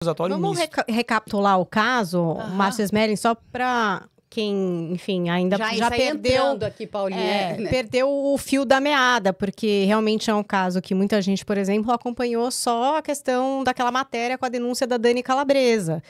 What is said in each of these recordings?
Vamos recapitular o caso, Márcio Smelling, só para quem, enfim, ainda já perdeu aqui, Paulinha, né? Perdeu o fio da meada, porque realmente é um caso que muita gente, por exemplo, acompanhou só a questão daquela matéria com a denúncia da Dani Calabresa.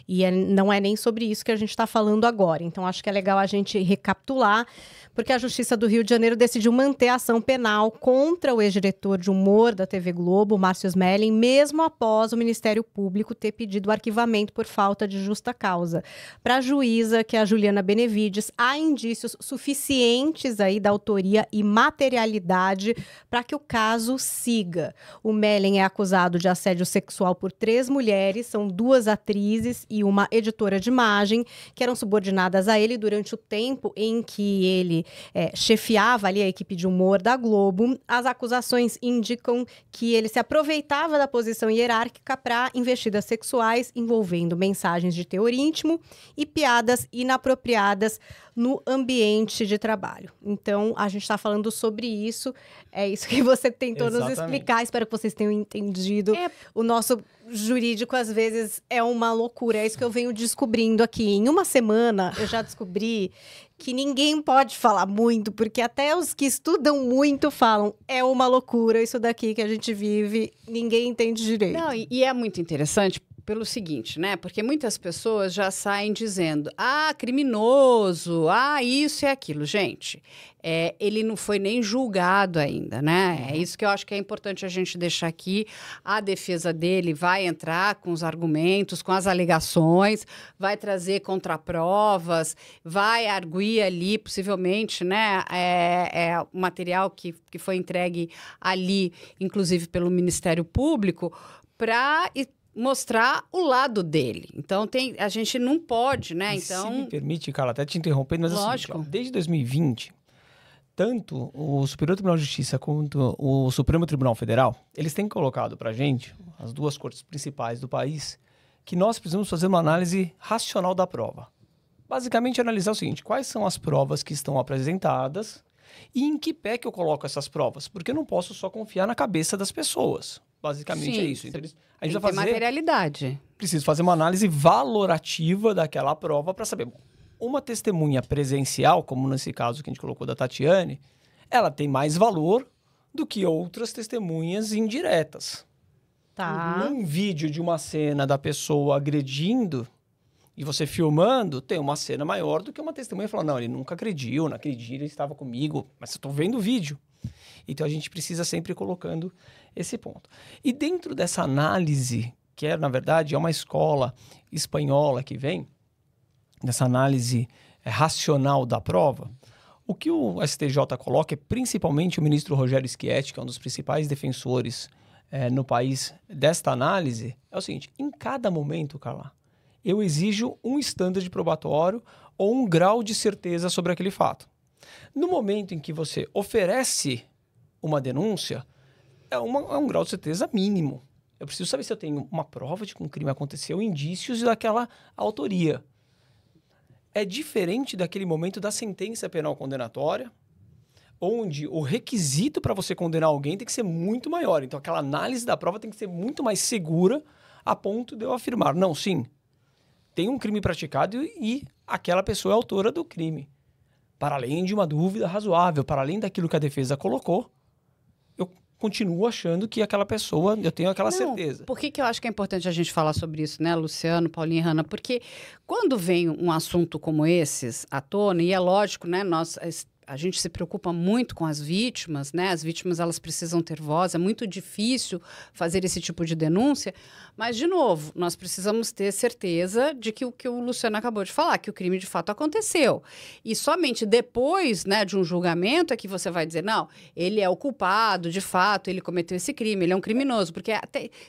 E não é nem sobre isso que a gente está falando agora. Então, acho que é legal a gente recapitular, porque a Justiça do Rio de Janeiro decidiu manter a ação penal contra o ex-diretor de humor da TV Globo, Márcio Smelling, mesmo após o Ministério Público ter pedido o arquivamento por falta de justa causa. Para a juíza, que é a Juliana Benevides, há indícios suficientes aí da autoria e materialidade para que o caso siga. O Smelling é acusado de assédio sexual por 3 mulheres, são 2 atrizes e uma editora de imagem, que eram subordinadas a ele durante o tempo em que ele chefiava ali a equipe de humor da Globo. As acusações indicam que ele se aproveitava da posição hierárquica para investidas sexuais envolvendo mensagens de teor íntimo e piadas inapropriadas no ambiente de trabalho. Então, a gente está falando sobre isso. É isso que você tentou nos explicar. Espero que vocês tenham entendido. O nosso jurídico, às vezes, é uma loucura. É isso que eu venho descobrindo aqui. Em uma semana, eu já descobri que ninguém pode falar muito, porque até os que estudam muito falam, é uma loucura isso daqui que a gente vive, ninguém entende direito. Não, e é muito interessante pelo seguinte, né? Porque muitas pessoas já saem dizendo, criminoso, isso e aquilo. Gente, ele não foi nem julgado ainda, né? É isso que eu acho que é importante a gente deixar aqui. A defesa dele vai entrar com os argumentos, com as alegações, vai trazer contraprovas, vai arguir ali, possivelmente, né? O material que foi entregue ali, inclusive pelo Ministério Público, para mostrar o lado dele. Então, a gente não pode, né? Então, se me permite, Carla, até te interrompendo, mas lógico. Assim, desde 2020, tanto o Superior Tribunal de Justiça quanto o Supremo Tribunal Federal, eles têm colocado para a gente, as 2 cortes principais do país, que nós precisamos fazer uma análise racional da prova. Basicamente, analisar o seguinte, quais são as provas que estão apresentadas e em que pé que eu coloco essas provas, porque eu não posso só confiar na cabeça das pessoas. Basicamente é isso. Então, a gente vai fazer materialidade. Preciso fazer uma análise valorativa daquela prova para saber. Uma testemunha presencial, como nesse caso que a gente colocou da Tatiane, ela tem mais valor do que outras testemunhas indiretas. Tá. Um vídeo de uma cena da pessoa agredindo e você filmando, tem uma cena maior do que uma testemunha falando, não, ele nunca agrediu, não acredito, ele estava comigo, mas eu estou vendo o vídeo. Então, a gente precisa sempre ir colocando esse ponto. E dentro dessa análise, que na verdade, é uma escola espanhola que vem, dessa análise racional da prova, o que o STJ coloca é principalmente o ministro Rogério Schietti, que é um dos principais defensores no país desta análise, é o seguinte, em cada momento, Carla, eu exijo um standard probatório ou um grau de certeza sobre aquele fato. No momento em que você oferece uma denúncia, é um grau de certeza mínimo. Eu preciso saber se eu tenho uma prova de que um crime aconteceu, indícios daquela autoria. É diferente daquele momento da sentença penal condenatória, onde o requisito para você condenar alguém tem que ser muito maior. Então, aquela análise da prova tem que ser muito mais segura a ponto de eu afirmar, não, sim, tem um crime praticado e aquela pessoa é autora do crime. Para além de uma dúvida razoável, para além daquilo que a defesa colocou, eu continuo achando que aquela pessoa, eu tenho aquela certeza. Por que eu acho que é importante a gente falar sobre isso, né, Luciano, Paulinha e Hanna? Porque quando vem um assunto como esses à tona, e é lógico, né, a gente se preocupa muito com as vítimas, né? As vítimas, elas precisam ter voz, é muito difícil fazer esse tipo de denúncia, mas, de novo, nós precisamos ter certeza de que o que o Luciano acabou de falar, que o crime de fato aconteceu. E somente depois, né, de um julgamento é que você vai dizer, não, ele é o culpado, de fato, ele cometeu esse crime, ele é um criminoso, porque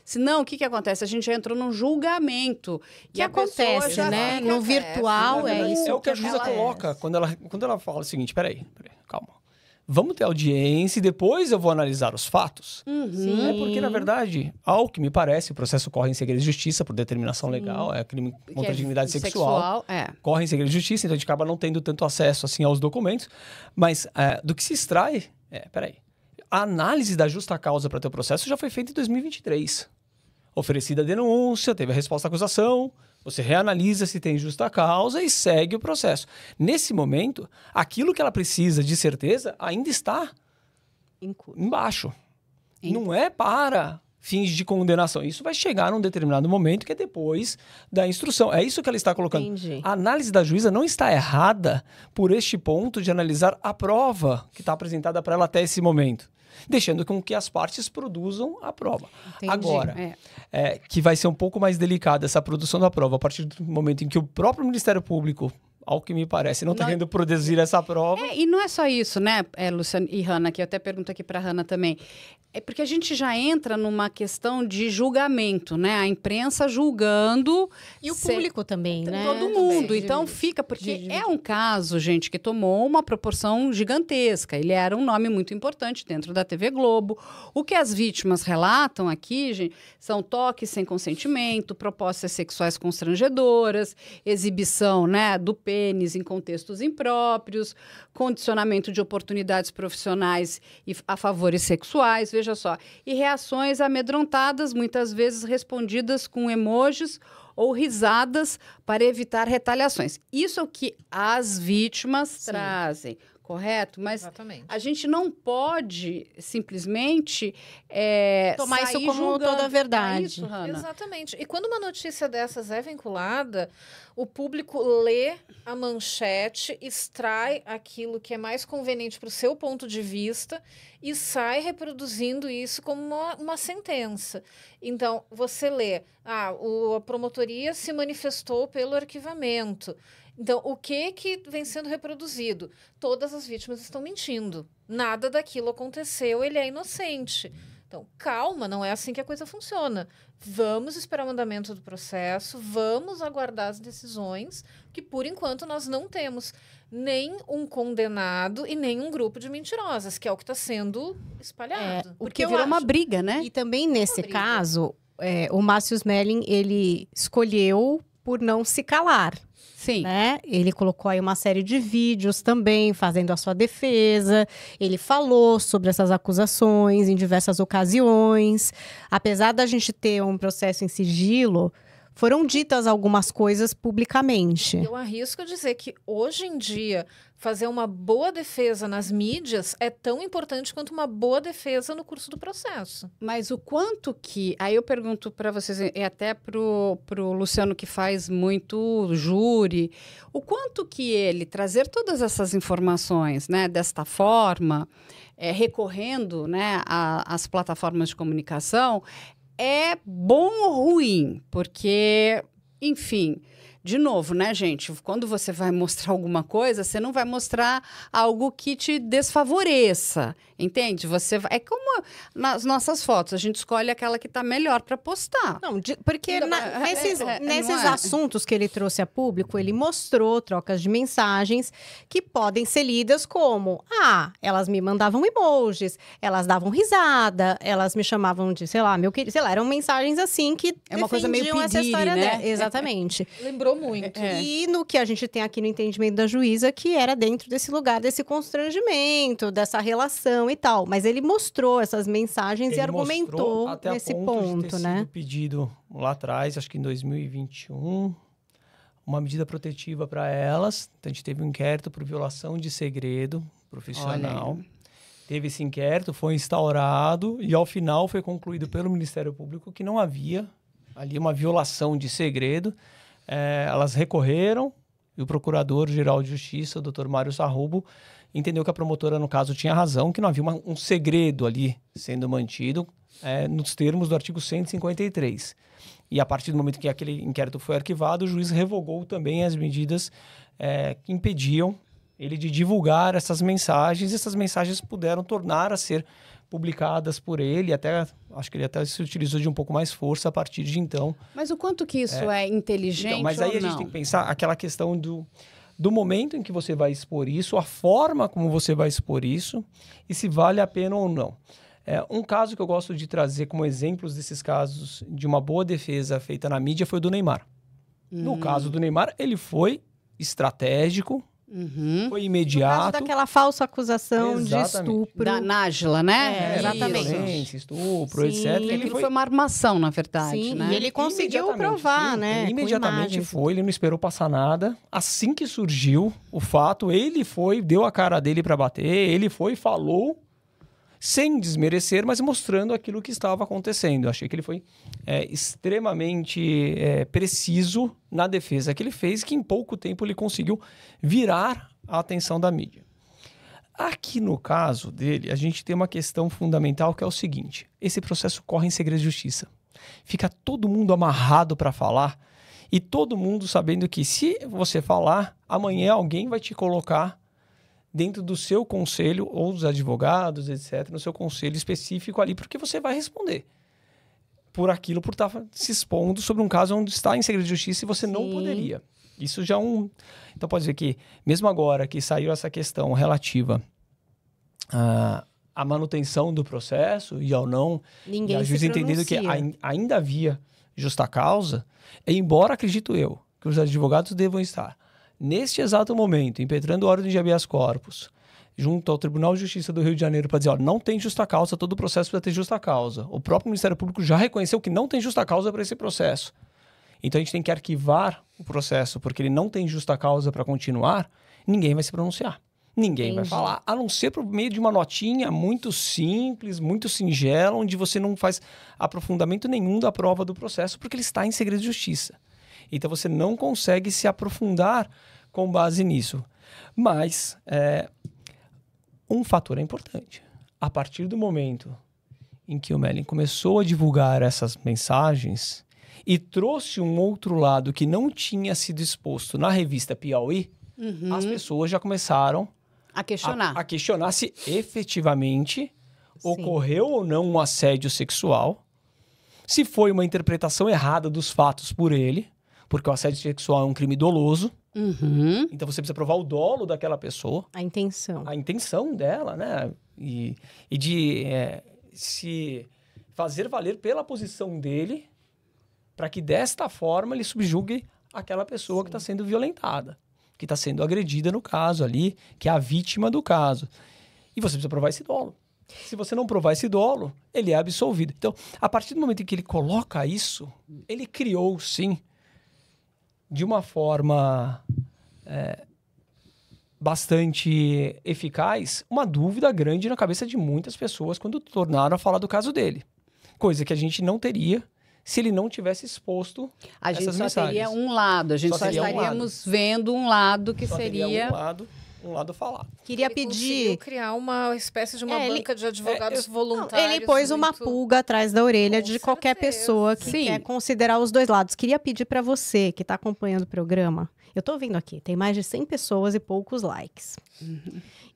senão, o que acontece? A gente já entrou num julgamento. Que acontece, né? No virtual é isso. É o que a juíza coloca, quando ela fala o seguinte, peraí, calma. Vamos ter audiência e depois eu vou analisar os fatos? Sim. Porque, na verdade, ao que me parece, o processo corre em segredo de justiça por determinação legal, é crime contra a dignidade sexual. Corre em segredo de justiça, então a gente acaba não tendo tanto acesso assim aos documentos. Mas do que se extrai, peraí, a análise da justa causa para ter o processo já foi feita em 2023. oferecida a denúncia, teve a resposta à acusação, você reanalisa se tem justa causa e segue o processo. Nesse momento, aquilo que ela precisa de certeza ainda está embaixo. Não é para fins de condenação. Isso vai chegar num determinado momento que é depois da instrução. É isso que ela está colocando. Entendi. A análise da juíza não está errada por este ponto de analisar a prova que está apresentada para ela até esse momento, deixando com que as partes produzam a prova. Entendi. Agora, que vai ser um pouco mais delicada essa produção da prova a partir do momento em que o próprio Ministério Público, ao que me parece, não está querendo produzir essa prova. E não é só isso, né, Luciano e Hanna, que eu até pergunto aqui para a Hanna também. É porque a gente já entra numa questão de julgamento, né? A imprensa julgando. E o público também, né? Todo mundo. Então fica, porque é um caso, gente, que tomou uma proporção gigantesca. Ele era um nome muito importante dentro da TV Globo. O que as vítimas relatam aqui, gente, são toques sem consentimento, propostas sexuais constrangedoras, exibição, né, do pênis em contextos impróprios, condicionamento de oportunidades profissionais a favores sexuais, veja só. E reações amedrontadas, muitas vezes respondidas com emojis ou risadas para evitar retaliações. Isso é o que as vítimas trazem, correto? Mas exatamente. A gente não pode simplesmente tomar isso como julgando. toda a verdade. É isso, Hanna? Exatamente. E quando uma notícia dessas é vinculada, o público lê a manchete, extrai aquilo que é mais conveniente para o seu ponto de vista e sai reproduzindo isso como uma sentença. Então, você lê, a promotoria se manifestou pelo arquivamento. Então, o que vem sendo reproduzido? Todas as vítimas estão mentindo. Nada daquilo aconteceu, ele é inocente. Então, calma, não é assim que a coisa funciona. Vamos esperar o andamento do processo, vamos aguardar as decisões, que por enquanto nós não temos nem um condenado e nem um grupo de mentirosas, que é o que está sendo espalhado. Porque virou uma briga, né? E também nesse caso, o Márcio Smelling, ele escolheu por não se calar. Sim. Né? Ele colocou aí uma série de vídeos também, fazendo a sua defesa. Ele falou sobre essas acusações em diversas ocasiões. Apesar da gente ter um processo em sigilo, foram ditas algumas coisas publicamente. Eu arrisco a dizer que, hoje em dia, fazer uma boa defesa nas mídias é tão importante quanto uma boa defesa no curso do processo. Mas o quanto que... Aí eu pergunto para vocês, e até pro Luciano, que faz muito júri, o quanto que ele trazer todas essas informações, né, desta forma, recorrendo, né, às plataformas de comunicação, é bom ou ruim? Porque, enfim... De novo, né, gente? Quando você vai mostrar alguma coisa, você não vai mostrar algo que te desfavoreça, entende? É como nas nossas fotos, a gente escolhe aquela que está melhor para postar. Não, porque nesses assuntos que ele trouxe a público, ele mostrou trocas de mensagens que podem ser lidas como: elas me mandavam emojis, elas davam risada, elas me chamavam de, sei lá, meu querido, sei lá, eram mensagens assim que é uma coisa meio essa história, né? Exatamente. Lembrou muito. E no que a gente tem aqui no entendimento da juíza, que era dentro desse lugar, desse constrangimento, dessa relação e tal. Mas ele mostrou essas mensagens e argumentou nesse ponto, né? Sido pedido lá atrás, acho que em 2021, uma medida protetiva para elas. Então, a gente teve um inquérito por violação de segredo profissional. Olha. Teve esse inquérito, foi instaurado e, ao final, foi concluído pelo Ministério Público que não havia ali uma violação de segredo. Elas recorreram e o Procurador-Geral de Justiça, o Dr. Mário Sarrubo, entendeu que a promotora, no caso, tinha razão, que não havia um segredo ali sendo mantido nos termos do artigo 153. E a partir do momento que aquele inquérito foi arquivado, o juiz revogou também as medidas que impediam ele de divulgar essas mensagens. E essas mensagens puderam tornar a ser publicadas por ele, acho que ele até se utilizou de um pouco mais força a partir de então. Mas o quanto que isso é inteligente então, mas aí a gente tem que pensar aquela questão do momento em que você vai expor isso, a forma como você vai expor isso e se vale a pena ou não. Um caso que eu gosto de trazer como exemplos desses casos de uma boa defesa feita na mídia foi o do Neymar. No caso do Neymar, ele foi estratégico, Uhum. Foi No caso imediato. daquela falsa acusação de Exatamente. estupro. Da Nájila, né? É, exatamente. Violência, estupro, Sim. etc. E Ele aquilo foi foi uma armação, na verdade, Sim, né? e ele conseguiu imediatamente, provar, sim, né? Ele com imediatamente imagens. foi, ele não esperou passar nada. Assim que surgiu o fato, ele foi, deu a cara dele para bater, ele foi, falou, sem desmerecer, mas mostrando aquilo que estava acontecendo. Eu achei que ele foi extremamente preciso na defesa que ele fez, que em pouco tempo ele conseguiu virar a atenção da mídia. Aqui no caso dele, a gente tem uma questão fundamental que é o seguinte: esse processo corre em segredo de justiça. Fica todo mundo amarrado para falar e todo mundo sabendo que se você falar, amanhã alguém vai te colocar dentro do seu conselho ou dos advogados, etc., no seu conselho específico ali, porque você vai responder por aquilo, por estar se expondo sobre um caso onde está em segredo de justiça e você não Sim. poderia. Isso já é um... Então pode dizer que, mesmo agora que saiu essa questão relativa à manutenção do processo e ao não, e Ninguém a se juiz entendendo que pronuncia. ainda havia justa causa, embora acredito eu que os advogados devam estar, neste exato momento, impetrando ordem de habeas corpus, junto ao Tribunal de Justiça do Rio de Janeiro para dizer, ó, não tem justa causa, todo o processo precisa ter justa causa. O próprio Ministério Público já reconheceu que não tem justa causa para esse processo. Então a gente tem que arquivar o processo, porque ele não tem justa causa para continuar, ninguém vai se pronunciar. Ninguém vai Entendi. falar, a não ser por meio de uma notinha muito simples, muito singela, onde você não faz aprofundamento nenhum da prova do processo, porque ele está em segredo de justiça. Então você não consegue se aprofundar com base nisso. Mas um fator é importante. A partir do momento em que o Mellen começou a divulgar essas mensagens e trouxe um outro lado que não tinha sido exposto na revista Piauí, as pessoas já começaram A questionar. a questionar se efetivamente ocorreu ou não um assédio sexual, se foi uma interpretação errada dos fatos por ele, porque o assédio sexual é um crime doloso, Uhum. então você precisa provar o dolo daquela pessoa, A intenção. a intenção dela, né? E de se fazer valer pela posição dele para que desta forma ele subjugue aquela pessoa que está sendo violentada, que está sendo agredida no caso ali, que é a vítima do caso. E você precisa provar esse dolo. Se você não provar esse dolo, ele é absolvido. Então, a partir do momento em que ele coloca isso, ele criou, sim, de uma forma bastante eficaz, uma dúvida grande na cabeça de muitas pessoas quando tornaram a falar do caso dele. Coisa que a gente não teria se ele não tivesse exposto A gente essas só mensagens. teria um lado, a gente Só só teria um estaríamos vendo um lado que Só teria seria... um lado falado. Queria Ele conseguiu pedir. criar uma espécie de uma É, ele- banca de advogados Não, voluntários. ele pôs uma muito- pulga atrás da orelha Com de qualquer certeza. pessoa que Sim. quer considerar os dois lados. Queria pedir para você que está acompanhando o programa. Eu tô vendo aqui, tem mais de 100 pessoas e poucos likes.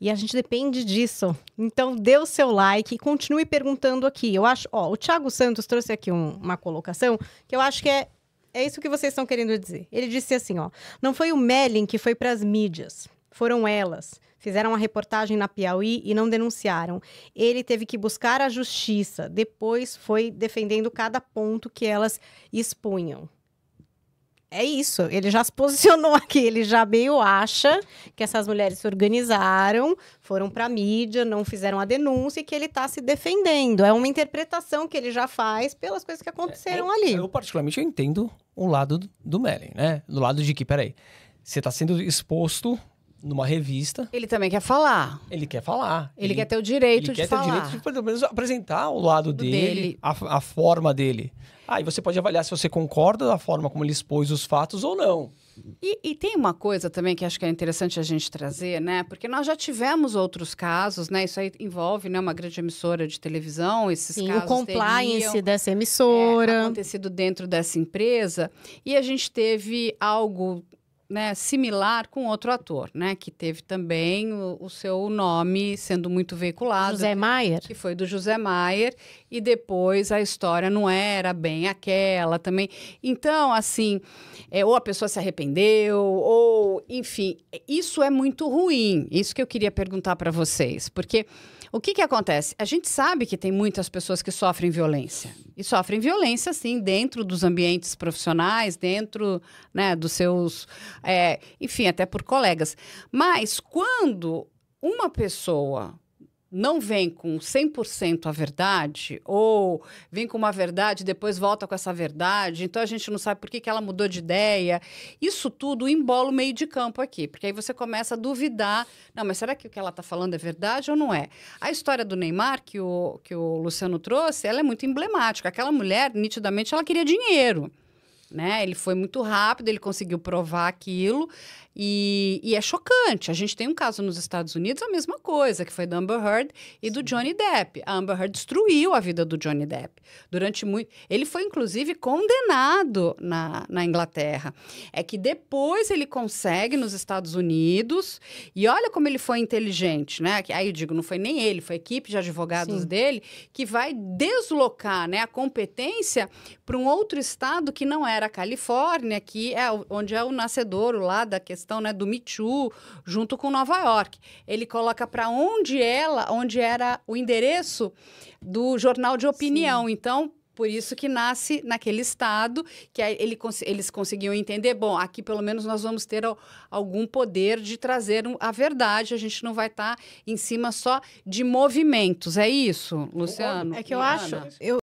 E a gente depende disso. Então, dê o seu like e continue perguntando aqui. Eu acho, o Thiago Santos trouxe aqui uma colocação que eu acho que é isso que vocês estão querendo dizer. Ele disse assim, não foi o Mellen que foi para as mídias, foram elas. Fizeram uma reportagem na Piauí e não denunciaram. Ele teve que buscar a justiça. Depois foi defendendo cada ponto que elas expunham. É isso, ele já se posicionou aqui, ele já meio acha que essas mulheres se organizaram, foram para a mídia, não fizeram a denúncia e que ele está se defendendo. É uma interpretação que ele já faz pelas coisas que aconteceram ali. Eu, particularmente, eu entendo o lado do Mellen, né? Do lado de que, peraí, você está sendo exposto numa revista, Ele também quer falar. ele quer falar. Ele quer ter o direito ele de quer ter o falar. direito de, pelo menos, apresentar o lado dele. A forma dele. E você pode avaliar se você concorda da forma como ele expôs os fatos ou não. E tem uma coisa também que acho que é interessante a gente trazer, né? Porque nós já tivemos outros casos, né? Isso aí envolve, né, uma grande emissora de televisão, esses Sim, casos o compliance teriam, dessa emissora. acontecido dentro dessa empresa. E a gente teve algo, né, similar com outro ator, né? Que teve também o seu nome sendo muito veiculado. José Maier. Que foi do José Maier, e depois a história não era bem aquela também. Então, assim, ou a pessoa se arrependeu, ou, enfim, isso é muito ruim. Isso que eu queria perguntar para vocês, porque O que acontece? A gente sabe que tem muitas pessoas que sofrem violência. E sofrem violência, sim, dentro dos ambientes profissionais, dentro, né, dos seus... enfim, até por colegas. Mas quando uma pessoa não vem com 100% a verdade, ou vem com uma verdade e depois volta com essa verdade, então a gente não sabe por que ela mudou de ideia, isso tudo embola o meio de campo aqui, porque aí você começa a duvidar, não, mas será que o que ela está falando é verdade ou não é? A história do Neymar, que o Luciano trouxe, ela é muito emblemática. Aquela mulher, nitidamente, ela queria dinheiro, né? Ele foi muito rápido, ele conseguiu provar aquilo e é chocante. A gente tem um caso nos Estados Unidos, a mesma coisa, que foi da Amber Heard e do Johnny Depp. A Amber Heard destruiu a vida do Johnny Depp. Durante muito... Ele foi, inclusive, condenado na Inglaterra. É que depois ele consegue nos Estados Unidos e olha como ele foi inteligente, né? Aí eu digo, não foi nem ele, foi a equipe de advogados dele que vai deslocar, né, a competência para um outro estado que não era a Califórnia, que é onde é o nascedouro lá da questão, né, do Me Too, junto com Nova York. Ele coloca para onde era o endereço do jornal de opinião. Sim. Então, por isso que nasce naquele estado, que eles conseguiam entender, bom, aqui pelo menos nós vamos ter algum poder de trazer a verdade, a gente não vai estar em cima só de movimentos. É isso, Luciano? É que eu acho,